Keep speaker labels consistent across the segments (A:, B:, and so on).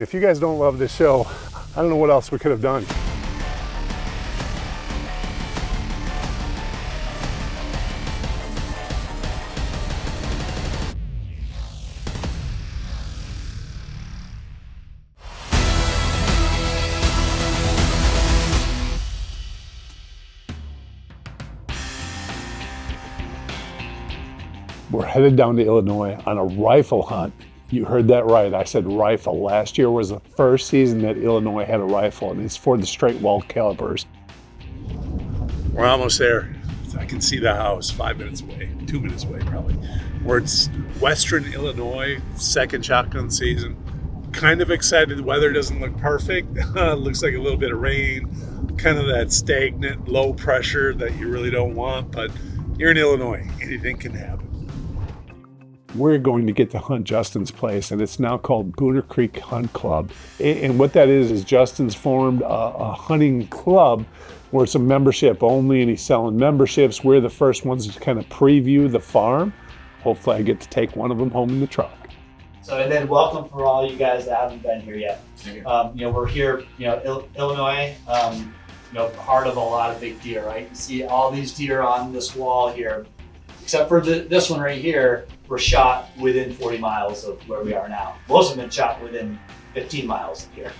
A: If you guys don't love this show, I don't know what else we could have done. We're headed down to Illinois on a rifle hunt. You heard that right, I said rifle. Last year was the first season that Illinois had a rifle, and it's for the straight wall calibers. We're almost there. I can see the house 5 minutes away, 2 minutes away probably. We're in Western Illinois, second shotgun season. Kind of excited. The weather doesn't look perfect. Looks like a little bit of rain, kind of that stagnant, low pressure that you really don't want, but you're in Illinois, anything can happen. We're going to get to hunt Justin's place, and it's now called Booner Creek Hunt Club. And what that is Justin's formed a hunting club where it's a membership only, and he's selling memberships. We're the first ones to kind of preview the farm. Hopefully I get to take one of them home in the truck.
B: So, and then welcome for all you guys that haven't been here yet. We're here, Illinois, part of a lot of big deer, right? You see all these deer on this wall here, except for this one right here, were shot within 40 miles of where we are now. Most of them been shot within 15 miles of here.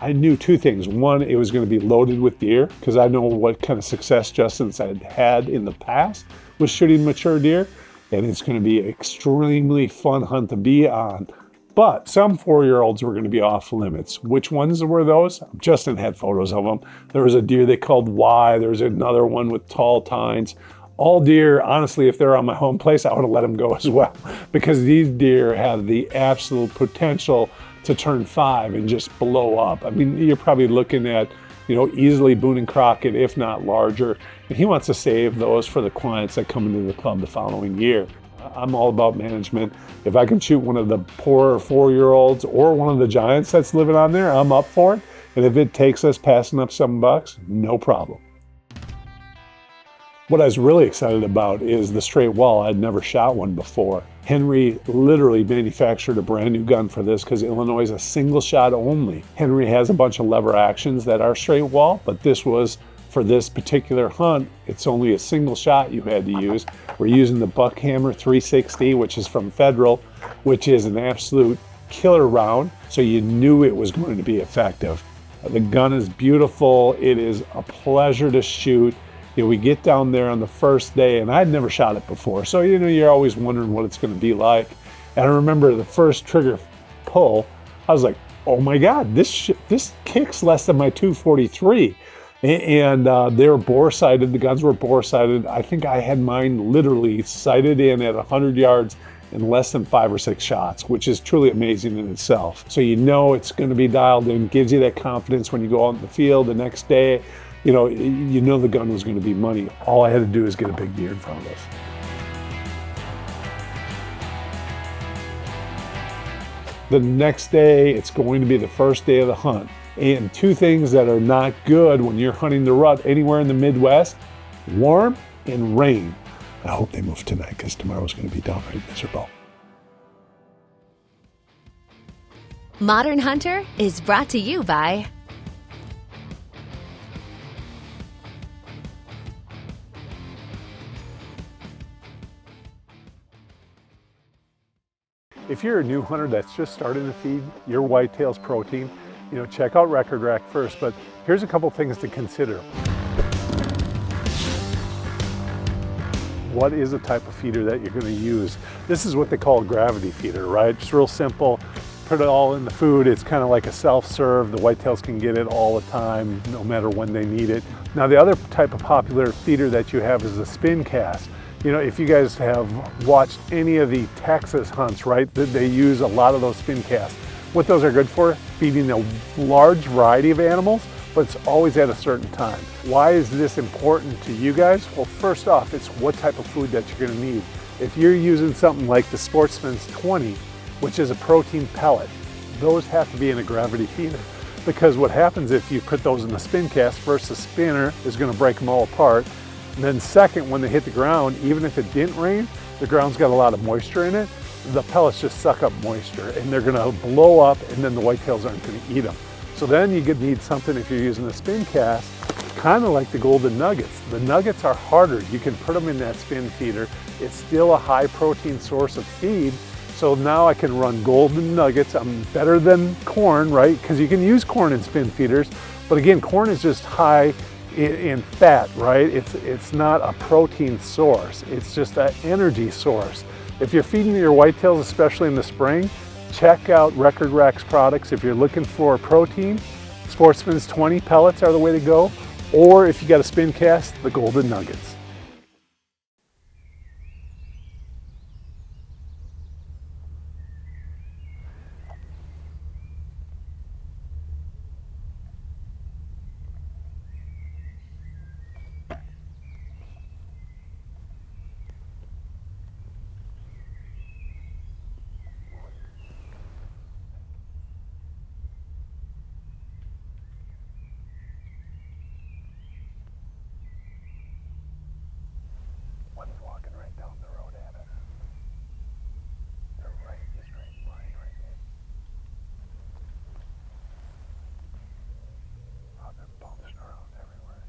A: I knew two things. One, it was going to be loaded with deer, because I know what kind of success Justin's had in the past with shooting mature deer, and it's going to be an extremely fun hunt to be on. But some 4-year-olds were going to be off limits. Which ones were those? Justin had photos of them. There was a deer they called Y. There was another one with tall tines. All deer, honestly, if they're on my home place, I would have let them go as well, because these deer have the absolute potential to turn 5 and just blow up. I mean, you're probably looking at, easily Boone and Crockett, if not larger. And he wants to save those for the clients that come into the club the following year. I'm all about management. If I can shoot one of the poorer 4-year-olds or one of the giants that's living on there, I'm up for it. And if it takes us passing up $7, no problem. What I was really excited about is the straight wall. I'd never shot one before. Henry literally manufactured a brand new gun for this because Illinois is a single shot only. Henry has a bunch of lever actions that are straight wall, but this was, for this particular hunt, it's only a single shot you had to use. We're using the Buckhammer 360, which is from Federal, which is an absolute killer round, so you knew it was going to be effective. The gun is beautiful. It is a pleasure to shoot. We get down there on the first day, and I'd never shot it before, so you're always wondering what it's going to be like. And I remember the first trigger pull, I was like, oh my God, this kicks less than my 243. And they were bore sighted. The guns were bore sighted. I think I had mine literally sighted in at 100 yards in less than 5 or 6 shots, which is truly amazing in itself. So it's going to be dialed in, gives you that confidence when you go out in the field the next day. You know the gun was going to be money. All I had to do is get a big deer in front of us. The next day, it's going to be the first day of the hunt. And two things that are not good when you're hunting the rut anywhere in the Midwest: warm and rain. I hope they move tonight, because tomorrow's going to be downright miserable.
C: Modern Hunter is brought to you by
A: If you're a new hunter that's just starting to feed your whitetails protein, check out Record Rack first, but here's a couple things to consider. What is the type of feeder that you're going to use? This is what they call a gravity feeder, right? It's real simple. Put it all in the food. It's kind of like a self-serve. The whitetails can get it all the time, no matter when they need it. Now, the other type of popular feeder that you have is the spin cast. If you guys have watched any of the Texas hunts, right, they use a lot of those spin casts. What those are good for? Feeding a large variety of animals, but it's always at a certain time. Why is this important to you guys? Well, first off, it's what type of food that you're going to need. If you're using something like the Sportsman's 20, which is a protein pellet, those have to be in a gravity feeder. Because what happens if you put those in a spin cast, first the spinner is going to break them all apart. And then second, when they hit the ground, even if it didn't rain, the ground's got a lot of moisture in it. the pellets just suck up moisture and they're gonna blow up, and then the whitetails aren't gonna eat them. So then you need something, if you're using a spin cast, kind of like the golden nuggets. The nuggets are harder. You can put them in that spin feeder. It's still a high protein source of feed. So now I can run golden nuggets. I'm better than corn, right? Because you can use corn in spin feeders. But again, corn is just high in fat, right? It's not a protein source. It's just an energy source. If you're feeding your whitetails, especially in the spring, check out Record Racks products. If you're looking for protein, Sportsman's 20 pellets are the way to go. Or if you got a spin cast, the golden nuggets. One's walking right down the road at us. They're right, just right behind right there. Oh, they're bouncing around everywhere.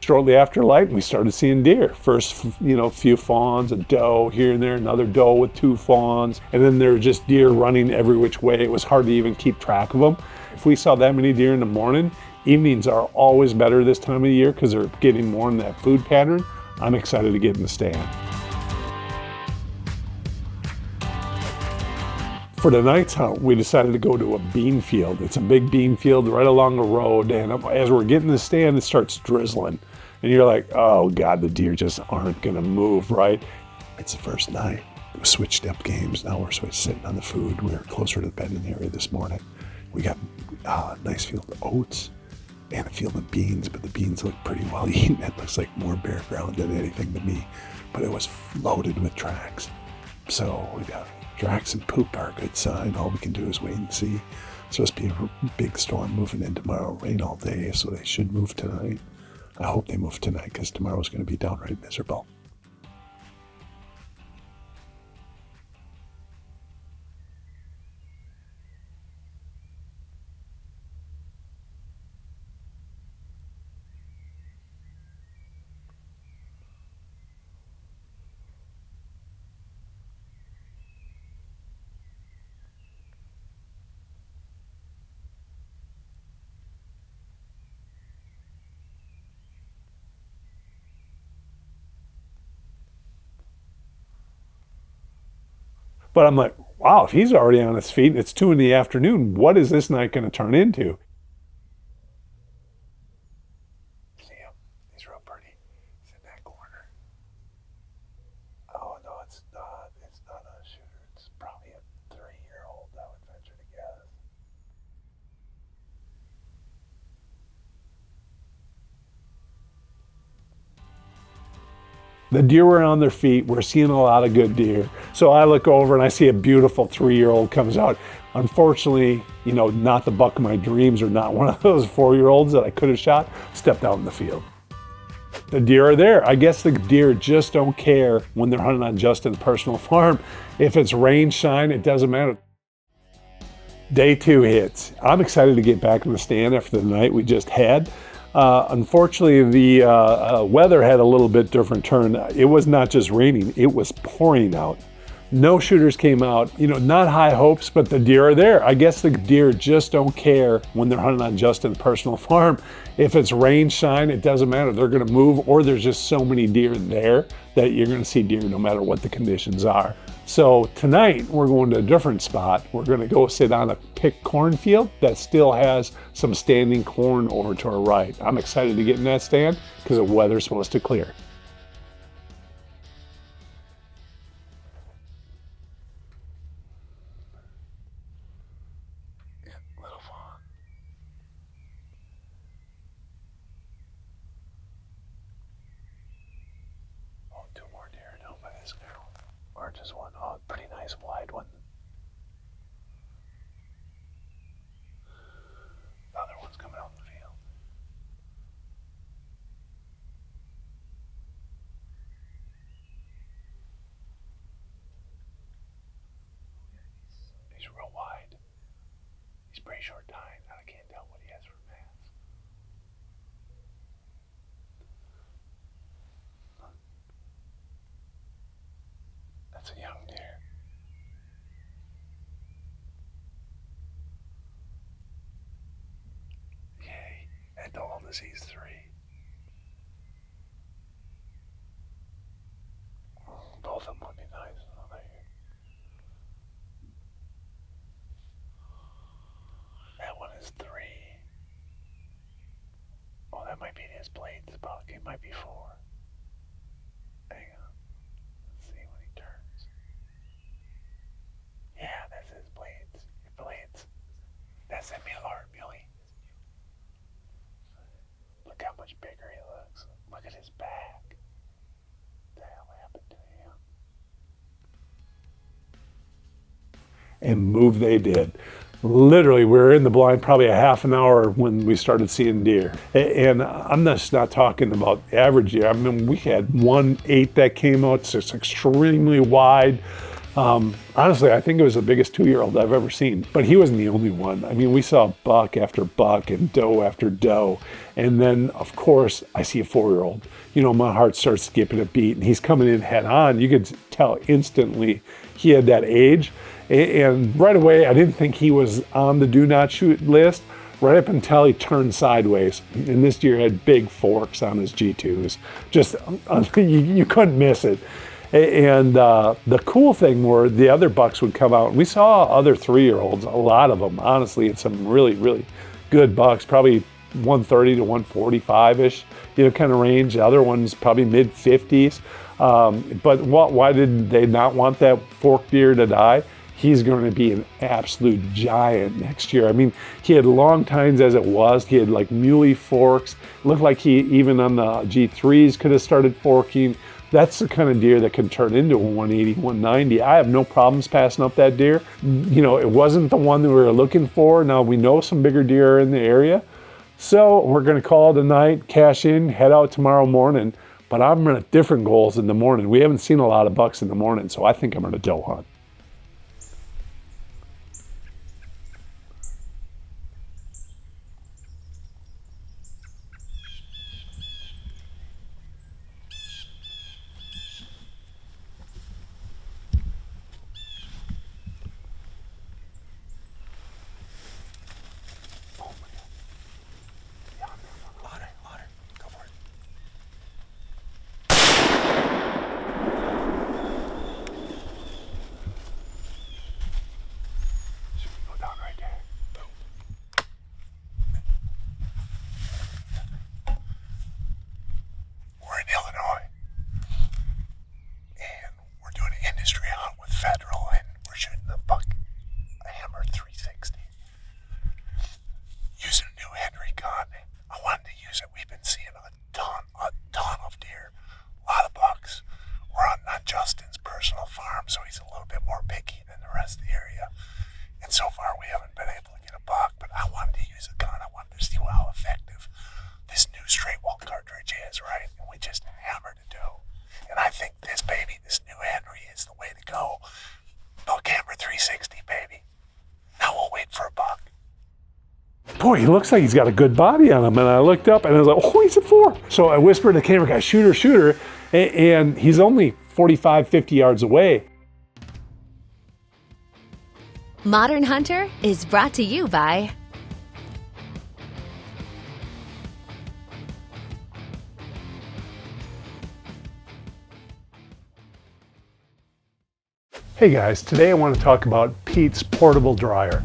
A: Shortly after light, we started seeing deer. First, few fawns, a doe here and there, another doe with 2 fawns, and then there were just deer running every which way. It was hard to even keep track of them. If we saw that many deer in the morning, evenings are always better this time of year because they're getting more in that food pattern. I'm excited to get in the stand. For the night's hunt, we decided to go to a bean field. It's a big bean field right along the road, and as we're getting in the stand, it starts drizzling. And you're like, oh God, the deer just aren't gonna move, right? It's the first night. We switched up games. Now we're sitting on the food. We were closer to the bedding area this morning. We got a nice field of oats and a field of beans, but the beans look pretty well eaten. It looks like more bare ground than anything to me, but it was loaded with tracks. So we got tracks and poop are a good sign. All we can do is wait and see. It's supposed to be a big storm moving in tomorrow, rain all day, so they should move tonight. I hope they move tonight because tomorrow's going to be downright miserable. But I'm like, wow, if he's already on his feet and it's 2 in the afternoon, what is this night going to turn into? See him? He's real pretty. He's in that corner. Oh, no, it's not. It's not a shooter. It's probably a 3-year-old, I would venture to guess. The deer were on their feet. We're seeing a lot of good deer. So I look over and I see a beautiful 3-year-old comes out. Unfortunately, not the buck of my dreams, or not one of those 4-year-olds that I could have shot, stepped out in the field. The deer are there. I guess the deer just don't care when they're hunting on Justin's personal farm. If it's rain, shine, it doesn't matter. Day 2 hits. I'm excited to get back in the stand after the night we just had. Unfortunately, the weather had a little bit different turn. It was not just raining, it was pouring out. No shooters came out, not high hopes, but the deer are there. I guess the deer just don't care when they're hunting on Justin's personal farm. If it's rain, shine, it doesn't matter. They're gonna move, or there's just so many deer there that you're gonna see deer no matter what the conditions are. So tonight we're going to a different spot. We're gonna go sit on a picked cornfield that still has some standing corn over to our right. I'm excited to get in that stand because the weather's supposed to clear. Yeah, little fawn. Oh, 2 more deer down by this girl. Or just one. Oh, pretty nice wide one. The other one's coming out in the field. He's real wide. He's pretty short tine. I can't tell what he has for mass. That's a young deer. Yay. At the oldest, he's 3. Both of them would be nice. That one is 3. Oh, that might be his blades buck. It might be 4. Hang on. Let's see when he turns. Yeah, that's his blades. Blades. That's that muley. Look how much bigger he looks. Look at his back. What the hell happened to him? And move they did. Literally, we were in the blind probably a half an hour when we started seeing deer. And I'm just not talking about average deer. I mean, we had 1/8 that came out, just extremely wide. Honestly, I think it was the biggest 2-year-old I've ever seen, but he wasn't the only one. I mean, we saw buck after buck and doe after doe. And then, of course, I see a 4-year-old. You know, my heart starts skipping a beat, and he's coming in head on. You could tell instantly he had that age. And right away, I didn't think he was on the do not shoot list, right up until he turned sideways. And this deer had big forks on his G2s. Just, you couldn't miss it. And the cool thing were the other bucks would come out. We saw other 3-year-olds, a lot of them, honestly, and some really, really good bucks, probably 130 to 145-ish, kind of range. The other ones probably mid-50s. But why did they not want that forked deer to die? He's going to be an absolute giant next year. I mean, he had long tines as it was. He had like muley forks. Looked like he, even on the G3s, could have started forking. That's the kind of deer that can turn into a 180, 190. I have no problems passing up that deer. It wasn't the one that we were looking for. Now, we know some bigger deer are in the area. So we're going to call it a night, cash in, head out tomorrow morning. But I'm running different goals in the morning. We haven't seen a lot of bucks in the morning, so I think I'm going to doe hunt. Boy, he looks like he's got a good body on him. And I looked up and I was like, oh, he's at 4. So I whispered to the camera guy, shoot her. And he's only 45, 50 yards away.
C: Modern Hunter is brought to you by
A: Hey guys, today I want to talk about Pete's portable dryer.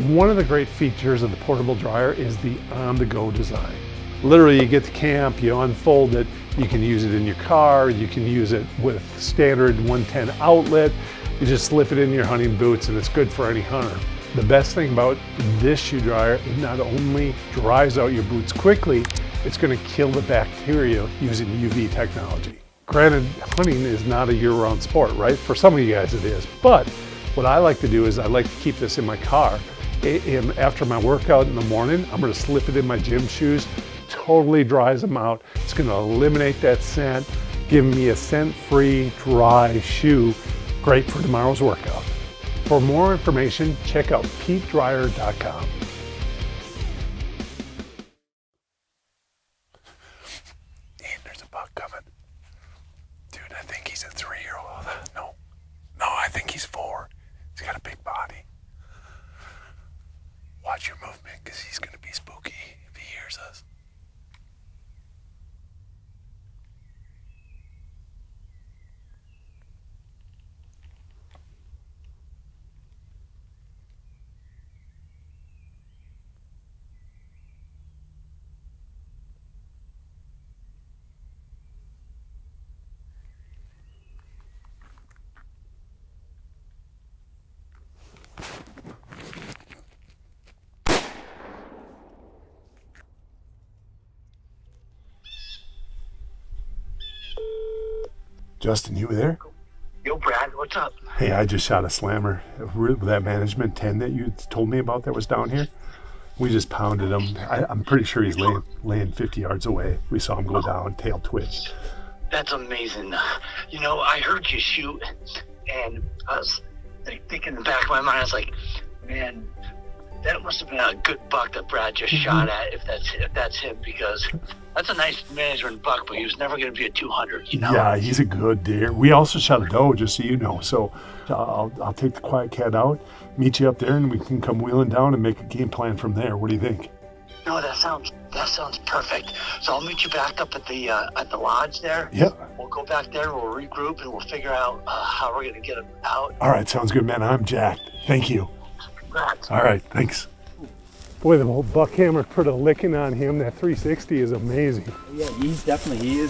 A: One of the great features of the portable dryer is the on-the-go design. Literally, you get to camp, you unfold it, you can use it in your car, you can use it with standard 110 outlet, you just slip it in your hunting boots and it's good for any hunter. The best thing about this shoe dryer, it not only dries out your boots quickly, it's going to kill the bacteria using UV technology. Granted, hunting is not a year-round sport, right? For some of you guys it is, but what I like to do is I like to keep this in my car after my workout in the morning. I'm gonna slip it in my gym shoes, totally dries them out. It's gonna eliminate that scent, giving me a scent-free, dry shoe, great for tomorrow's workout. For more information, check out PeteDryer.com. There's a buck coming. Dude, I think he's a 3-year-old. No, I think he's 4. He's got a big body. Watch your movement, because he's going to be spooky if he hears us. Justin, you there?
D: Yo, Brad, what's up?
A: Hey, I just shot a slammer. That management 10 that you told me about that was down here. We just pounded him. I'm pretty sure he's laying 50 yards away. We saw him go down, tail twitch.
D: That's amazing. You know, I heard you shoot, and I was thinking in the back of my mind, I was like, man, that must have been a good buck that Brad just shot at, if that's him, because that's a nice management buck, but he was never going to be a 200, you know?
A: Yeah, he's a good deer. We also shot a doe, just so you know. So I'll take the quiet cat out, meet you up there, and we can come wheeling down and make a game plan from there. What do you think?
D: No, that sounds perfect. So I'll meet you back up at the lodge there.
A: Yep.
D: We'll go back there, we'll regroup, and we'll figure out how we're going to get him out.
A: All right, sounds good, man. I'm jacked. Thank you.
D: Congrats.
A: All right, thanks. Boy, the old Buckhammer put a licking on him. That 360 is amazing.
B: Yeah, he is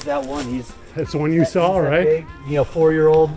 B: that one.
A: That's the one you saw, right?
B: Big, 4-year-old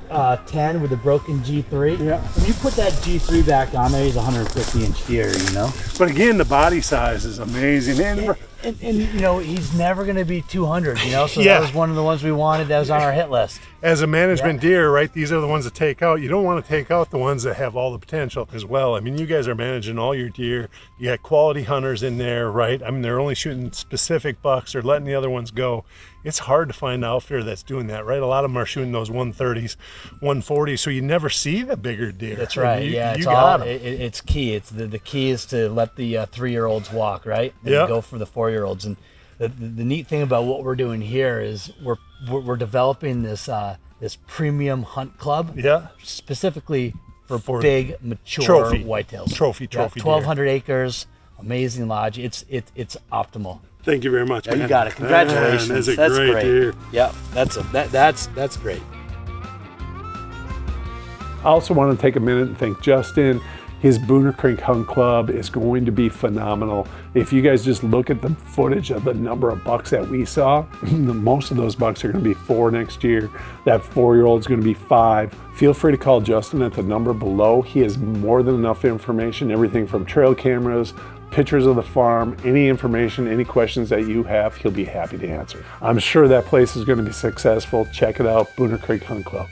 B: 10 with a broken G3.
A: Yeah.
B: When you put that G3 back on there, he's a 150-inch deer, you know?
A: But again, the body size is amazing.
B: And he's never going to be 200, so
A: Yeah.
B: that was one of the ones we wanted that was on our hit list.
A: As a management deer, right, these are the ones to take out. You don't want to take out the ones that have all the potential as well. I mean, you guys are managing all your deer. You got quality hunters in there, right? I mean, they're only shooting specific bucks or letting the other ones go. It's hard to find an outfitter that's doing that, right? A lot of them are shooting those 130s, 140s, so you never see the bigger deer.
B: That's right. It's key. It's the key is to let the 3-year-olds walk, right? And go for the 4-year-olds. And the neat thing about what we're doing here is we're developing this premium hunt club, specifically for big mature whitetails.
A: Trophy
B: 1,200 acres, amazing lodge. It's optimal.
A: Thank you very much, man.
B: You got it. Congratulations.
A: Man, that's great deer.
B: Yep, that's great.
A: I also want to take a minute and thank Justin. His Booner Creek Hunt Club is going to be phenomenal. If you guys just look at the footage of the number of bucks that we saw, most of those bucks are going to be 4 next year. That 4-year-old is going to be 5. Feel free to call Justin at the number below. He has more than enough information, everything from trail cameras, pictures of the farm, any information, any questions that you have, he'll be happy to answer. I'm sure that place is going to be successful. Check it out, Booner Creek Hunt Club.